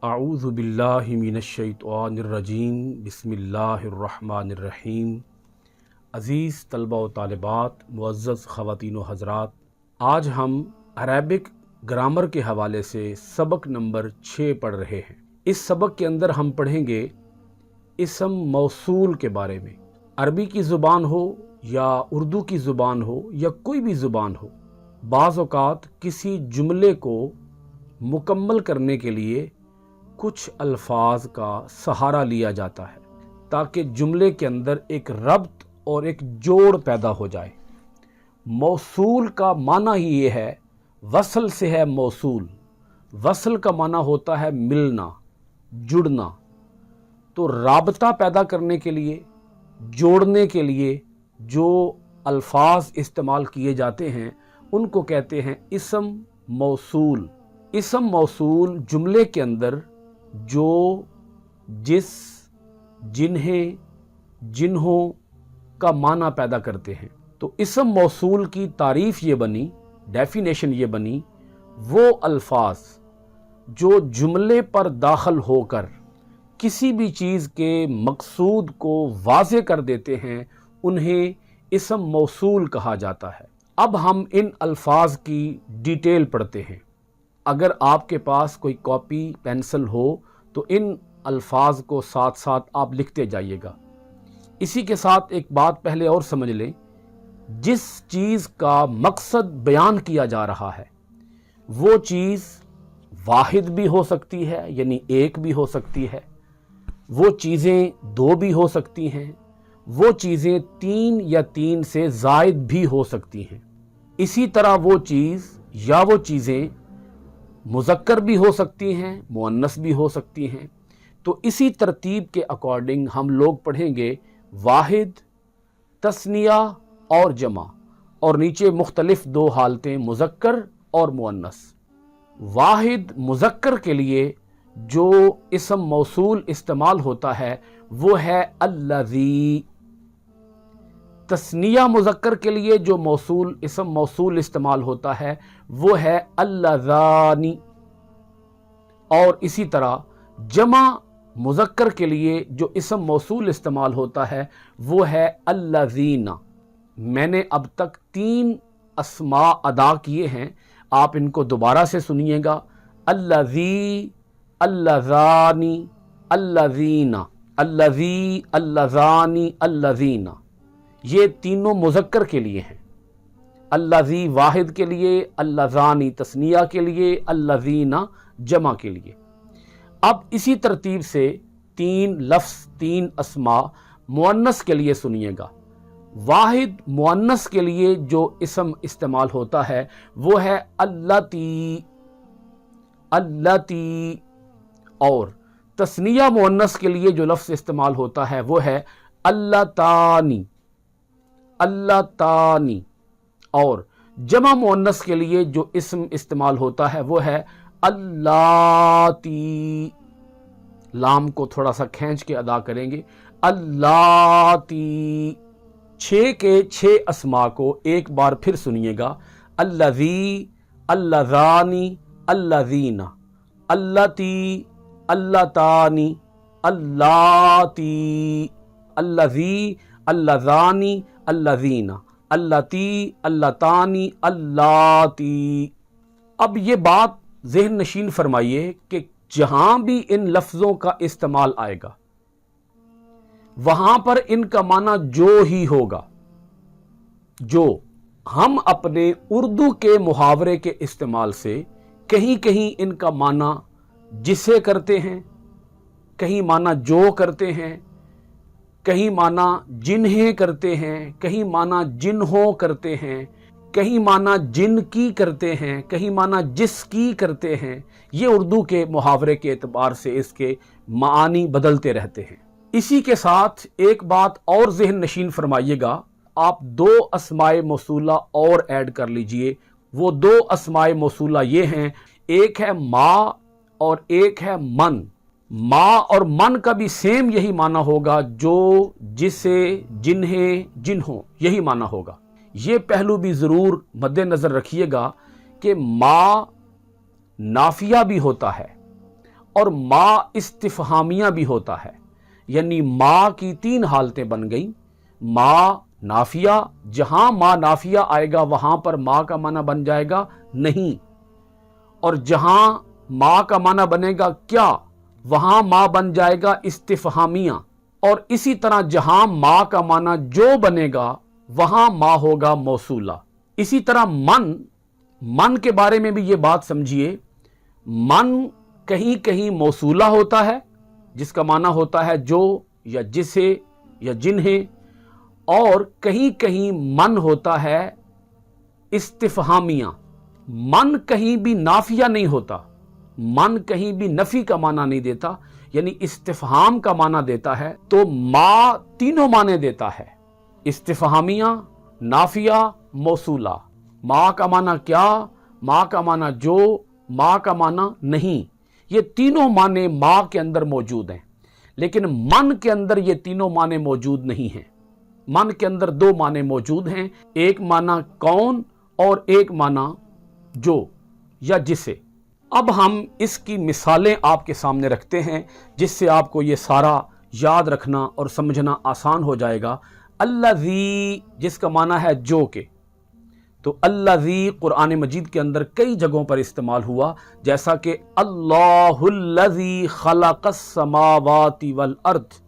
اعوذ باللہ من الشیطان الرجیم بسم اللہ الرحمن الرحیم۔ عزیز طلبہ و طالبات، معزز خواتین و حضرات، آج ہم عربک گرامر کے حوالے سے سبق نمبر 6 پڑھ رہے ہیں۔ اس سبق کے اندر ہم پڑھیں گے اسم موصول کے بارے میں۔ عربی کی زبان ہو یا اردو کی زبان ہو یا کوئی بھی زبان ہو، بعض اوقات کسی جملے کو مکمل کرنے کے لیے کچھ الفاظ کا سہارا لیا جاتا ہے تاکہ جملے کے اندر ایک ربط اور ایک جوڑ پیدا ہو جائے۔ موصول کا معنی ہی یہ ہے، وصل سے ہے موصول۔ وصل کا معنی ہوتا ہے ملنا، جڑنا۔ تو رابطہ پیدا کرنے کے لیے، جوڑنے کے لیے جو الفاظ استعمال کیے جاتے ہیں ان کو کہتے ہیں اسم موصول۔ اسم موصول جملے کے اندر جو، جس، جنہیں، جنہوں کا معنی پیدا کرتے ہیں۔ تو اسم موصول کی تعریف یہ بنی، ڈیفینیشن یہ بنی، وہ الفاظ جو جملے پر داخل ہو کر کسی بھی چیز کے مقصود کو واضح کر دیتے ہیں انہیں اسم موصول کہا جاتا ہے۔ اب ہم ان الفاظ کی ڈیٹیل پڑھتے ہیں۔ اگر آپ کے پاس کوئی کاپی پینسل ہو تو ان الفاظ کو ساتھ ساتھ آپ لکھتے جائیے گا۔ اسی کے ساتھ ایک بات پہلے اور سمجھ لیں، جس چیز کا مقصد بیان کیا جا رہا ہے وہ چیز واحد بھی ہو سکتی ہے، یعنی ایک بھی ہو سکتی ہے، وہ چیزیں دو بھی ہو سکتی ہیں، وہ چیزیں 3 یا 3 سے زائد بھی ہو سکتی ہیں۔ اسی طرح وہ چیز یا وہ چیزیں مذکر بھی ہو سکتی ہیں، مؤنث بھی ہو سکتی ہیں۔ تو اسی ترتیب کے اکارڈنگ ہم لوگ پڑھیں گے واحد، تثنیہ اور جمع، اور نیچے مختلف 2 حالتیں مذکر اور مؤنث۔ واحد مذکر کے لیے جو اسم موصول استعمال ہوتا ہے وہ ہے الذی۔ تثنیہ مذکر کے لیے جو اسم موصول استعمال ہوتا ہے وہ ہے اللذانی، اور اسی طرح جمع مذکر کے لیے جو اسم موصول استعمال ہوتا ہے وہ ہے اللذین۔ میں نے اب تک 3 اسماء ادا کیے ہیں، آپ ان کو دوبارہ سے سنیے گا۔ اللذی، اللذانی، اللذین، اللذی، اللذانی، اللذین، یہ تینوں مذکر کے لیے ہیں۔ اللذی واحد کے لیے، اللذانی تثنیہ کے لیے، اللذین جمع کے لیے۔ اب اسی ترتیب سے 3 لفظ، 3 اسماء مؤنث کے لیے سنیے گا۔ واحد مؤنث کے لیے جو اسم استعمال ہوتا ہے وہ ہے اللاتی، اللاتی، اور تثنیہ مؤنث کے لیے جو لفظ استعمال ہوتا ہے وہ ہے اللتانی، اللتانی، اور جمع مؤنث کے لیے جو اسم استعمال ہوتا ہے وہ ہے اللاتی۔ لام کو تھوڑا سا کھینچ کے ادا کریں گے، اللاتی۔ 6 کے 6 اسماء کو ایک بار پھر سنیے گا۔ الذی، اللذانی، اللذین، اللتی، اللتانی، اللاتی، الذی، اللذانی، اللذین، اللتی، اللتانی، اللاتی۔ اب یہ بات ذہن نشین فرمائیے کہ جہاں بھی ان لفظوں کا استعمال آئے گا وہاں پر ان کا معنی جو ہی ہوگا۔ جو ہم اپنے اردو کے محاورے کے استعمال سے کہیں کہیں ان کا معنی جسے کرتے ہیں، کہیں معنی جو کرتے ہیں، کہیں معنی جنہیں کرتے ہیں، کہیں معنی جنہوں کرتے ہیں، کہیں معنی جن کی کرتے ہیں، کہیں معنی جس کی کرتے ہیں۔ یہ اردو کے محاورے کے اعتبار سے اس کے معانی بدلتے رہتے ہیں۔ اسی کے ساتھ ایک بات اور ذہن نشین فرمائیے گا، آپ 2 اسماء موصولہ اور ایڈ کر لیجئے۔ وہ 2 اسماء موصولہ یہ ہیں، ایک ہے ما اور ایک ہے من۔ ما اور من کا بھی سیم یہی معنی ہوگا، جو، جسے، جنہیں، جنہوں، یہی معنی ہوگا۔ یہ پہلو بھی ضرور مد نظر رکھیے گا کہ ما نافیہ بھی ہوتا ہے اور ما استفہامیہ بھی ہوتا ہے، یعنی ما کی 3 حالتیں بن گئیں۔ ما نافیہ، جہاں ما نافیہ آئے گا وہاں پر ما کا معنی بن جائے گا نہیں، اور جہاں ما کا معنی بنے گا کیا، وہاں ما بن جائے گا استفہامیہ، اور اسی طرح جہاں ما کا معنی جو بنے گا وہاں ما ہوگا موصولہ۔ اسی طرح من کے بارے میں بھی یہ بات سمجھیے، من کہیں کہیں موصولہ ہوتا ہے جس کا معنی ہوتا ہے جو یا جسے یا جنہیں، اور کہیں کہیں من ہوتا ہے استفہامیہ۔ من کہیں بھی نافیہ نہیں ہوتا، من کہیں بھی نفی کا معنی نہیں دیتا، یعنی استفہام کا معنی دیتا ہے۔ تو ما تینوں معنی دیتا ہے، استفہامیہ، نافیہ، موصولہ۔ ما کا معنی کیا، ما کا معنی جو، ما کا معنی نہیں، یہ تینوں معنی ما کے اندر موجود ہیں، لیکن من کے اندر یہ تینوں معنی موجود نہیں ہیں۔ من کے اندر 2 معنی موجود ہیں، ایک معنی کون اور ایک معنی جو یا جسے۔ اب ہم اس کی مثالیں آپ کے سامنے رکھتے ہیں جس سے آپ کو یہ سارا یاد رکھنا اور سمجھنا آسان ہو جائے گا۔ الذی، جس کا معنی ہے جو کے، تو الذی قرآن مجید کے اندر کئی جگہوں پر استعمال ہوا، جیسا کہ اللہ الذی خلق السماوات والارض،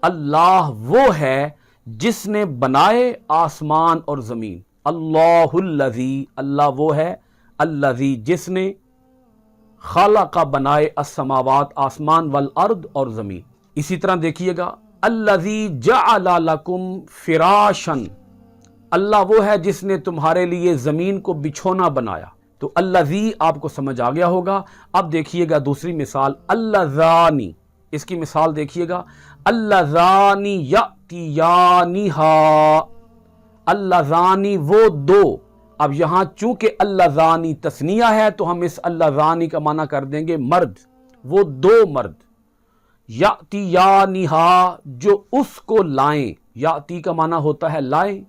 اللہ وہ ہے جس نے بنائے آسمان اور زمین۔ اللہ الذی، اللہ وہ ہے، الذی جس نے، خلق بنائے، السماوات آسمان، والارض اور زمین۔ اسی طرح دیکھیے گا الذی جعل لکم فراشا، اللہ وہ ہے جس نے تمہارے لیے زمین کو بچھونا بنایا۔ تو الذی آپ کو سمجھ آ گیا ہوگا۔ اب دیکھیے گا دوسری مثال اللذانی، اس کی مثال دیکھیے گا اللذانی یأتیانہا، اللذانی وہ 2۔ اب یہاں چونکہ اللذانی تثنیہ ہے تو ہم اس اللذانی کا معنی کر دیں گے مرد، وہ 2 مرد۔ یأتیانہا جو اس کو لائیں، یاتی کا معنی ہوتا ہے لائیں،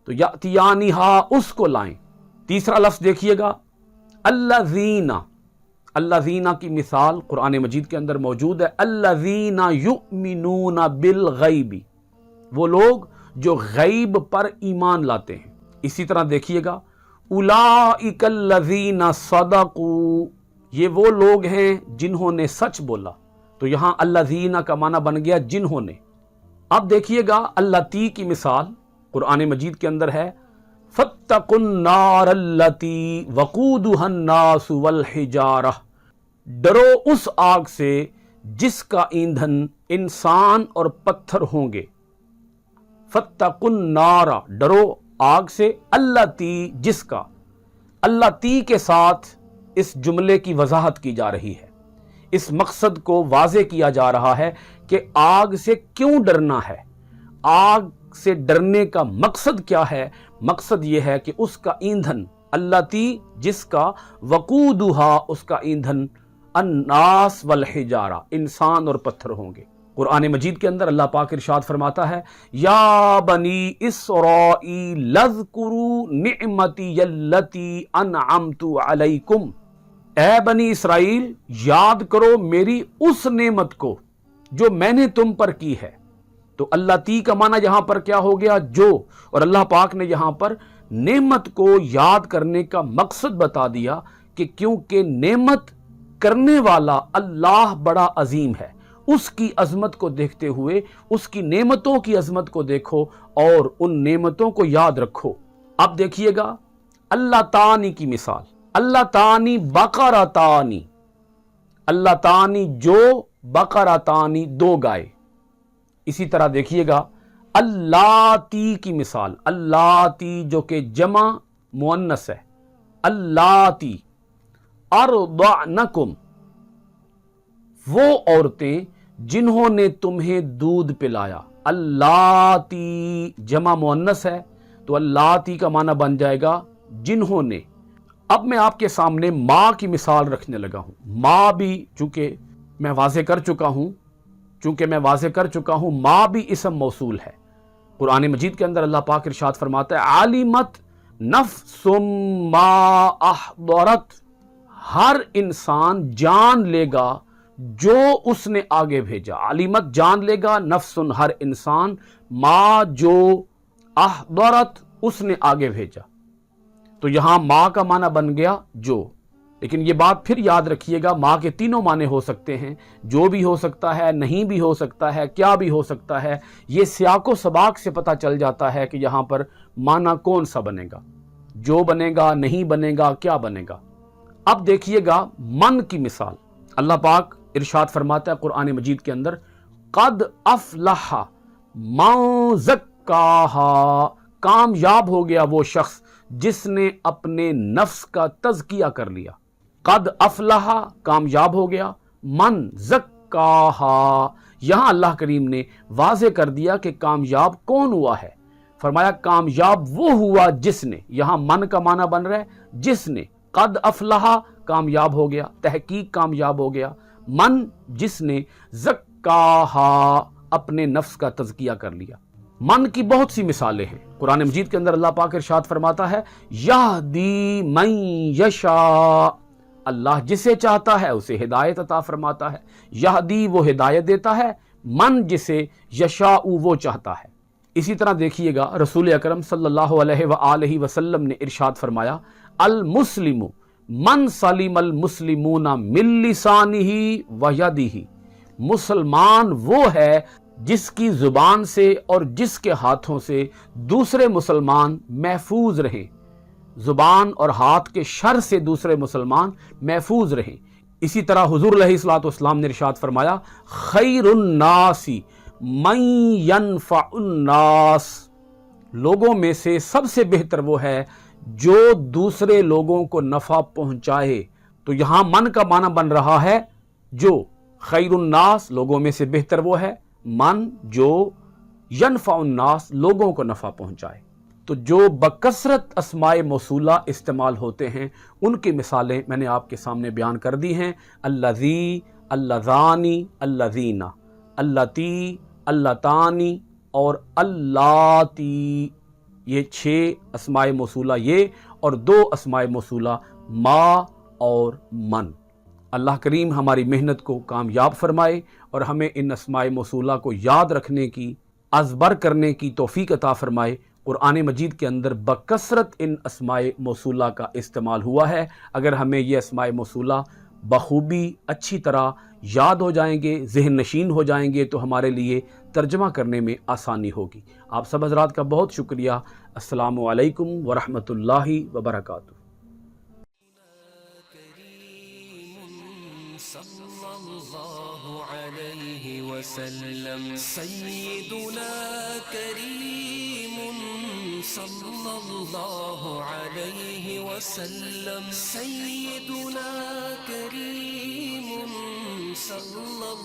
تو یأتیانہا اس کو لائیں۔ تیسرا لفظ دیکھیے گا الذین، الذین کی مثال قرآن مجید کے اندر موجود ہے، الذین یؤمنون بالغیب، وہ لوگ جو غیب پر ایمان لاتے ہیں۔ اسی طرح دیکھیے گا اولئک الذین صدقوا، یہ وہ لوگ ہیں جنہوں نے سچ بولا، تو یہاں الذین کا معنی بن گیا جنہوں نے۔ اب دیکھیے گا اللاتی کی مثال قرآن مجید کے اندر ہے فاتقوا النار اللاتی وقودها الناس والحجارہ، ڈرو اس آگ سے جس کا ایندھن انسان اور پتھر ہوں گے۔ فاتقوا النار، ڈرو آگ سے، اللاتی جس کا، اللاتی کے ساتھ اس جملے کی وضاحت کی جا رہی ہے، اس مقصد کو واضح کیا جا رہا ہے کہ آگ سے کیوں ڈرنا ہے، آگ سے ڈرنے کا مقصد کیا ہے۔ مقصد یہ ہے کہ اس کا ایندھن، اللاتی جس کا، وقودہا اس کا ایندھن، الناس والحجارہ انسان اور پتھر ہوں گے۔ قرآن مجید کے اندر اللہ پاک ارشاد فرماتا ہے یا بنی اسرائیل اذکروا نعمتی التی انعمت علیکم، اے بنی اسرائیل یاد کرو میری اس نعمت کو جو میں نے تم پر کی ہے۔ تو اللہ تی کا معنی یہاں پر کیا ہو گیا، جو، اور اللہ پاک نے یہاں پر نعمت کو یاد کرنے کا مقصد بتا دیا کہ کیونکہ نعمت کرنے والا اللہ بڑا عظیم ہے، اس کی عظمت کو دیکھتے ہوئے اس کی نعمتوں کی عظمت کو دیکھو اور ان نعمتوں کو یاد رکھو۔ اب دیکھیے گا اللہ تانی کی مثال، اللہ تانی بقرتانی، اللہ تانی جو، بقرتانی 2 گائے۔ اسی طرح دیکھیے گا اللاتی کی مثال، اللاتی جو کہ جمع مؤنث ہے، اللاتی ارضعنکم، وہ عورتیں جنہوں نے تمہیں دودھ پلایا، اللاتی جمع مؤنث ہے تو اللاتی کا معنی بن جائے گا جنہوں نے۔ اب میں آپ کے سامنے ماں کی مثال رکھنے لگا ہوں۔ ماں بھی چونکہ میں واضح کر چکا ہوں ماں بھی اسم موصول ہے۔ قرآن مجید کے اندر اللہ پاک ارشاد فرماتا ہے عالمت نفس ما احضرت، ہر انسان جان لے گا جو اس نے آگے بھیجا. علیمت جان لے گا نفس ہر انسان ما جو احضرت اس نے آگے بھیجا. تو یہاں ماں کا معنی بن گیا جو. لیکن یہ بات پھر یاد رکھیے گا ماں کے تینوں معنی ہو سکتے ہیں. جو بھی ہو سکتا ہے, نہیں بھی ہو سکتا ہے, کیا بھی ہو سکتا ہے. یہ سیاق و سباق سے پتہ چل جاتا ہے کہ یہاں پر معنی کون سا بنے گا, جو بنے گا, نہیں بنے گا, کیا بنے گا. اب دیکھیے گا من کی مثال. اللہ پاک ارشاد فرماتا ہے قرآن مجید کے اندر قد افلح من زکاہا, کامیاب ہو گیا وہ شخص جس نے اپنے نفس کا تزکیہ کر لیا. قد افلح کامیاب ہو گیا, من زکاہا یہاں اللہ کریم نے واضح کر دیا کہ کامیاب کون ہوا ہے. فرمایا کامیاب وہ ہوا جس نے, یہاں من کا معنی بن رہا ہے جس نے. قد افلح کامیاب ہو گیا, تحقیق کامیاب ہو گیا. من جس نے, زکاہا اپنے نفس کا تزکیہ کر لیا. من کی بہت سی مثالیں ہیں قرآن مجید کے اندر. اللہ پاک ارشاد فرماتا ہے یہدی من یشاء, اللہ جسے چاہتا ہے اسے ہدایت عطا فرماتا ہے. یہدی وہ ہدایت دیتا ہے, من جسے, یشاء وہ چاہتا ہے. اسی طرح دیکھیے گا رسول اکرم صلی اللہ علیہ وآلہ وسلم نے ارشاد فرمایا المسلم من سلم المسلمون من لسانہ و یدہ, مسلمان وہ ہے جس کی زبان سے اور جس کے ہاتھوں سے دوسرے مسلمان محفوظ رہیں. زبان اور ہاتھ کے شر سے دوسرے مسلمان محفوظ رہیں. اسی طرح حضور علیہ الصلوۃ والسلام نے ارشاد فرمایا خیر الناس من ینفع الناس, لوگوں میں سے سب سے بہتر وہ ہے جو دوسرے لوگوں کو نفع پہنچائے. تو یہاں من کا معنی بن رہا ہے جو. خیر الناس لوگوں میں سے بہتر وہ ہے, من جو, ینفع الناس لوگوں کو نفع پہنچائے. تو جو بکثرت اسماء موصولہ استعمال ہوتے ہیں ان کی مثالیں میں نے آپ کے سامنے بیان کر دی ہیں. الذی, اللذانی, اللذین, اللتی, اللتانی اور اللاتی, یہ 6 اسماء موصولہ یہ, اور 2 اسماء موصولہ ما اور من. اللہ کریم ہماری محنت کو کامیاب فرمائے اور ہمیں ان اسماء موصولہ کو یاد رکھنے کی, ازبر کرنے کی توفیق عطا فرمائے. قرآن مجید کے اندر بکثرت ان اسماء موصولہ کا استعمال ہوا ہے. اگر ہمیں یہ اسماء موصولہ بخوبی اچھی طرح یاد ہو جائیں گے, ذہن نشین ہو جائیں گے, تو ہمارے لیے ترجمہ کرنے میں آسانی ہوگی. آپ سب حضرات کا بہت شکریہ. السلام علیکم ورحمۃ اللہ وبرکاتہ. صلى الله عليه وسلم سيدنا كريم صلى الله عليه وسلم سيدنا كريم صلى